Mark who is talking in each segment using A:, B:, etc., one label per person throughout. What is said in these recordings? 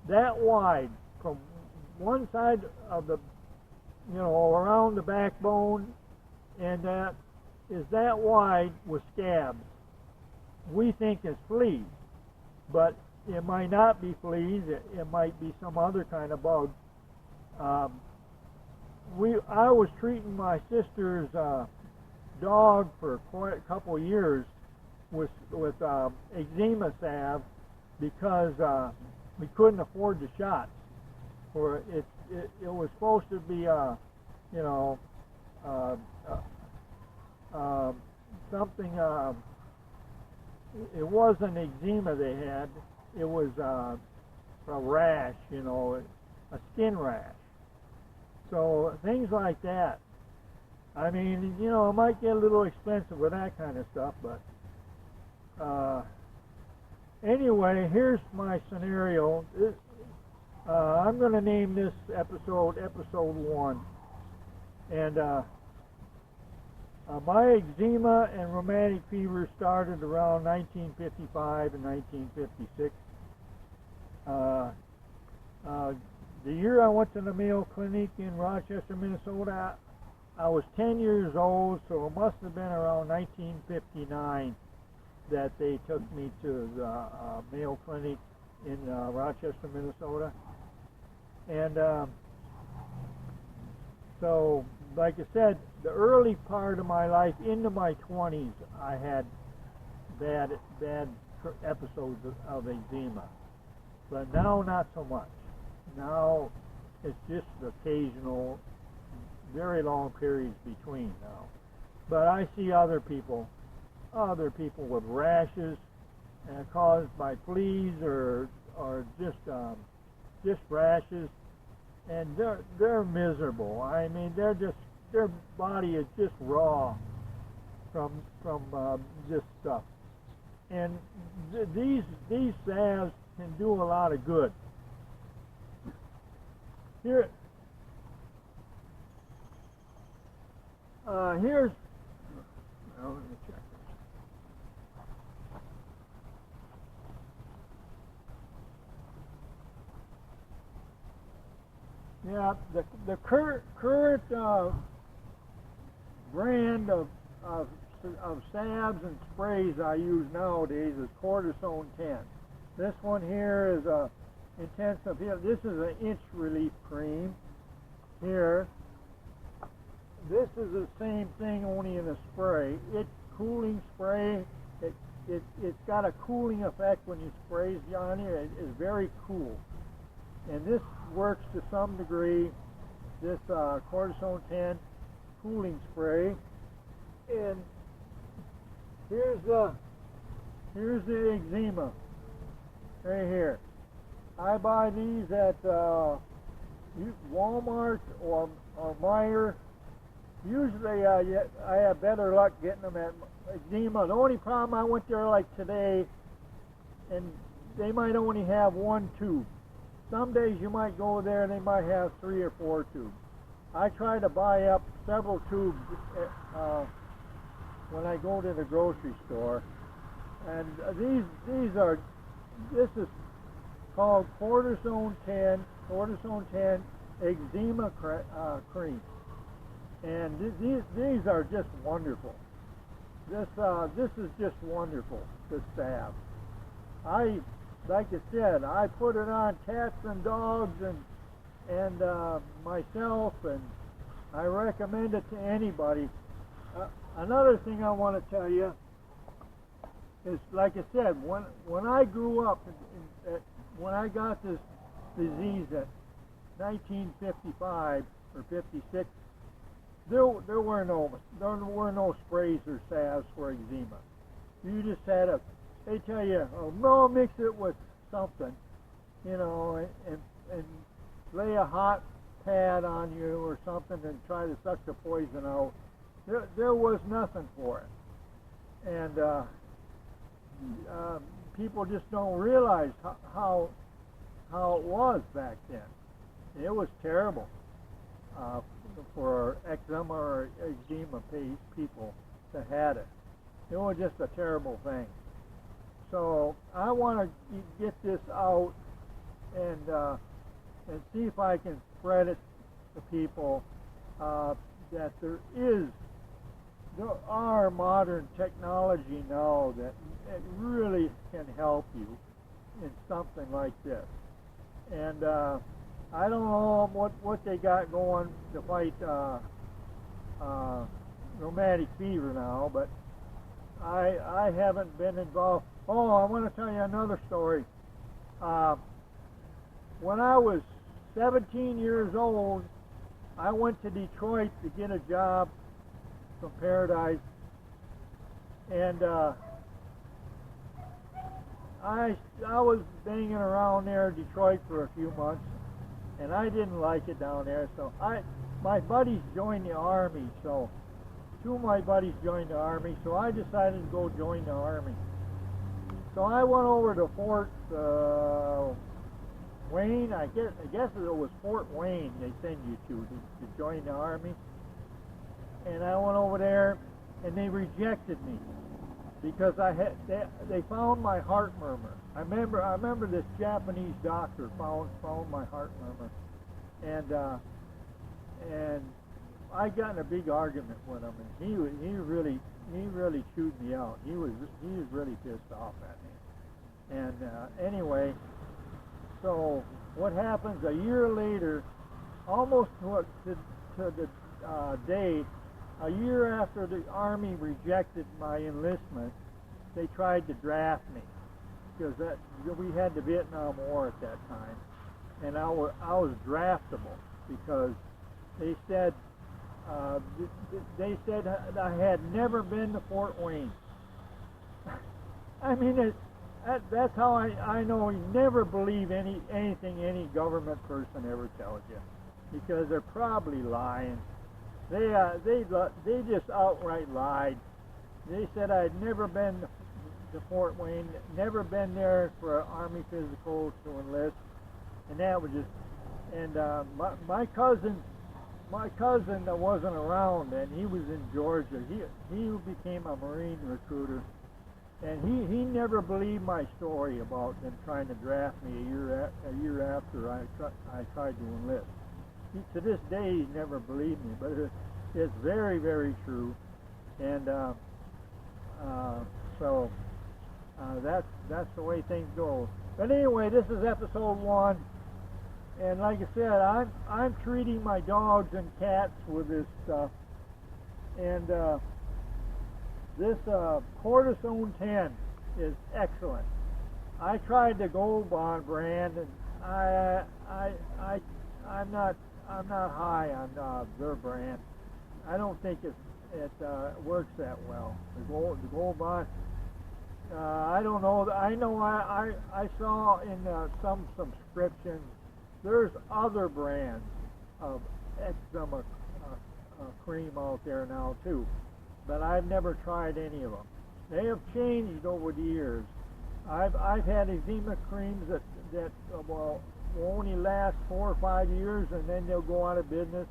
A: that wide from one side of the, around the backbone, and that is that wide with scabs. We think it's fleas, but it might not be fleas. It might be some other kind of bug. I was treating my sister's dog for quite a couple of years with eczema salve because we couldn't afford the shots. For it was supposed to be something. It wasn't eczema they had. It was a rash, a skin rash. So things like that. I mean, it might get a little expensive with that kind of stuff, but anyway, here's my scenario. I'm going to name this episode 1. And my eczema and rheumatic fever started around 1955 and 1956. The year I went to the Mayo Clinic in Rochester, Minnesota, I was 10 years old, so it must have been around 1959 that they took me to the Mayo Clinic in Rochester, Minnesota. And so, like I said, the early part of my life, into my 20s, I had bad episodes of eczema. But now, not so much. Now, it's just occasional, very long periods between now. But I see other people with rashes caused by fleas or just rashes, and they're miserable. I mean, their body is just raw from this stuff. And these salves can do a lot of good. Here's well, let me check this. Yeah, the current brand of salves and sprays I use nowadays is cortisone 10. This one here is a intensive heal. This is an inch relief cream. Here, this is the same thing, only in a spray. It's cooling spray. It's got a cooling effect when you spray on it. It's very cool, and this works to some degree. This cortisone 10 cooling spray, and here's the eczema right here. I buy these at Walmart or Meijer. Usually I have better luck getting them at eczema. The only problem, I went there like today, and they might only have one tube. Some days you might go there and they might have 3 or 4 tubes. I try to buy up several tubes when I go to the grocery store. And this is called cortisone 10 eczema cream. And these are just wonderful. This is just wonderful, this salve. Like I said, I put it on cats and dogs and myself, and I recommend it to anybody. Another thing I want to tell you is, like I said, when I grew up, when I got this disease at 1955 or 56, there were no sprays or salves for eczema. You just had they tell you, oh no, mix it with something, and lay a hot pad on you or something and try to suck the poison out. There was nothing for it, and people just don't realize how it was back then. It was terrible for eczema or eczema people that had it. It was just a terrible thing. So I want to get this out and see if I can spread it to people that there are modern technology now that it really can help you in something like this. And I don't know what they got going to fight rheumatic fever now, but I haven't been involved. Oh, I want to tell you another story. When I was 17 years old, I went to Detroit to get a job from Paradise, and I was banging around there in Detroit for a few months, and I didn't like it down there. So my buddies joined the Army, so two of my buddies joined the Army, so I decided to go join the Army. So I went over to Fort Wayne. I guess it was Fort Wayne they send you to join the Army. And I went over there, and they rejected me because they found my heart murmur. I remember this Japanese doctor found my heart murmur, and I got in a big argument with him, and he really chewed me out. He was really pissed off at me. And anyway, so what happens a year later, almost to the day, a year after the Army rejected my enlistment, they tried to draft me because we had the Vietnam War at that time, and I was draftable because they said I had never been to Fort Wayne. I mean, that's how I know you never believe anything any government person ever tells you, because they're probably lying. They just outright lied. They said I'd never been to Fort Wayne, never been there for an Army physical to enlist, and that was just. And my cousin that wasn't around, and he was in Georgia. He became a Marine recruiter, and he never believed my story about them trying to draft me a year after I tried to enlist. To this day, he never believed me, but it's very, very true. And so that's the way things go. But anyway, this is episode 1, and like I said, I'm treating my dogs and cats with this stuff, and this cortisone 10 is excellent. I tried the Gold Bond brand, and I'm not high on their brand. I don't think it works that well. The Gold Bond. I don't know. I know. I saw in some subscriptions there's other brands of eczema cream out there now too, but I've never tried any of them. They have changed over the years. I've had eczema creams that will only last 4 or 5 years, and then they'll go out of business.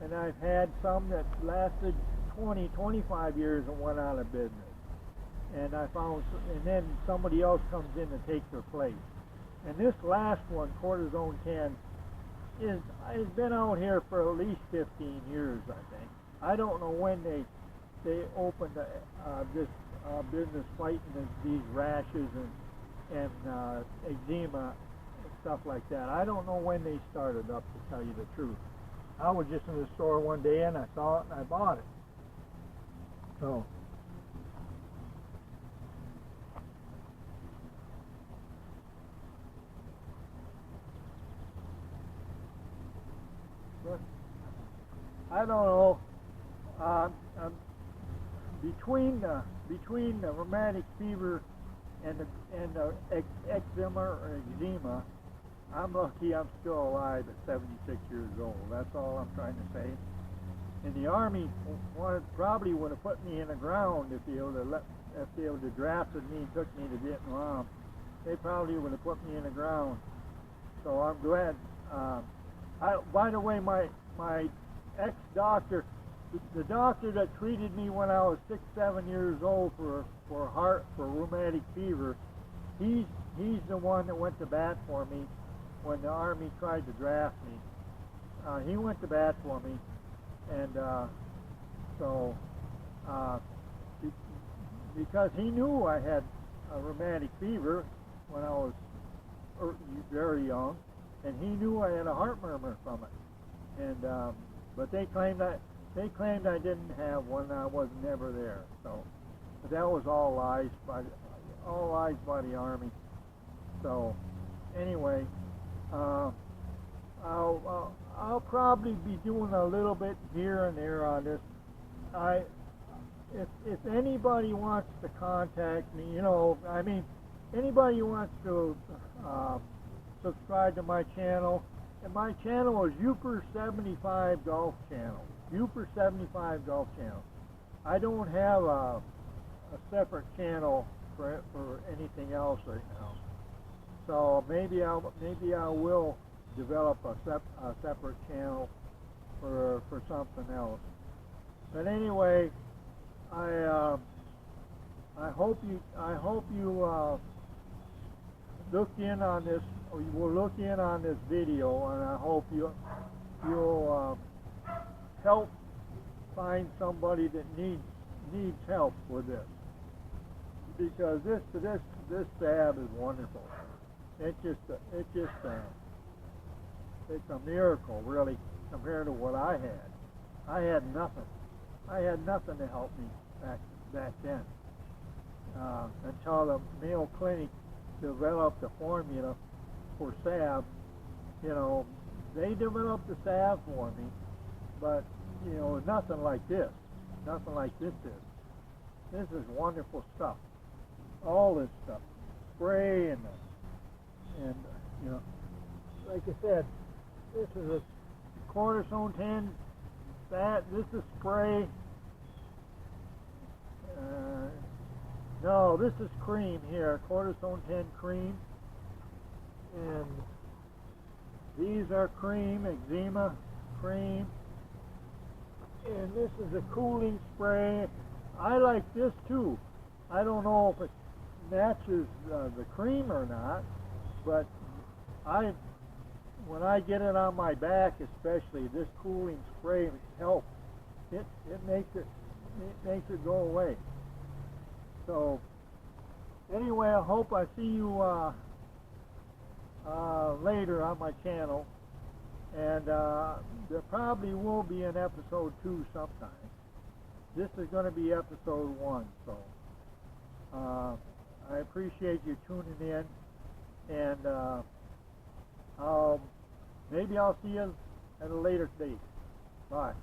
A: And I've had some that lasted 20, 25 years and went out of business. And and then somebody else comes in to take their place. And this last one, Cortisone 10, has been out here for at least 15 years, I think. I don't know when they opened this business fighting these rashes and eczema and stuff like that. I don't know when they started up, to tell you the truth. I was just in the store one day and I saw it and I bought it. So but I don't know. Between the rheumatic fever and the eczema or eczema, I'm lucky I'm still alive at 76 years old. That's all I'm trying to say. And the Army probably would have put me in the ground if they would have drafted me and took me to Vietnam. They probably would have put me in the ground. So I'm glad. By the way, my ex-doctor, the doctor that treated me when I was 6, 7 years old for rheumatic fever, he's the one that went to bat for me. when the Army tried to draft me. He went to bat for me, and so because he knew I had a rheumatic fever when I was very young, and he knew I had a heart murmur from it, and but they claimed I didn't have one. I was never there. So, but that was all lies by the Army. So, anyway, I'll probably be doing a little bit here and there on this. If anybody wants to contact me, anybody wants to subscribe to my channel, and my channel is Uper75 Golf Channel. Uper75 Golf Channel. I don't have a separate channel for anything else right now. So maybe I will develop a separate channel for something else. But anyway, I hope you look in on this, or you will look in on this video, and I hope you'll help find somebody that needs help with this, because this salve is wonderful. It's a miracle, really, compared to what I had. I had nothing. I had nothing to help me back then, until the Mayo Clinic developed a formula for salve. They developed the salve for me, but nothing like this. Nothing like this is. This is wonderful stuff. All this stuff, spray and like I said, this is a cortisone 10. This is spray. No, this is cream here, cortisone 10 cream, and these are cream, eczema cream, and this is a cooling spray. I like this too. I don't know if it matches the cream or not, but when I get it on my back, especially, this cooling spray helps. It makes it go away. So anyway, I hope I see you later on my channel, and there probably will be an episode 2 sometime. This is going to be episode 1, so I appreciate you tuning in, and maybe I'll see you at a later date. Bye.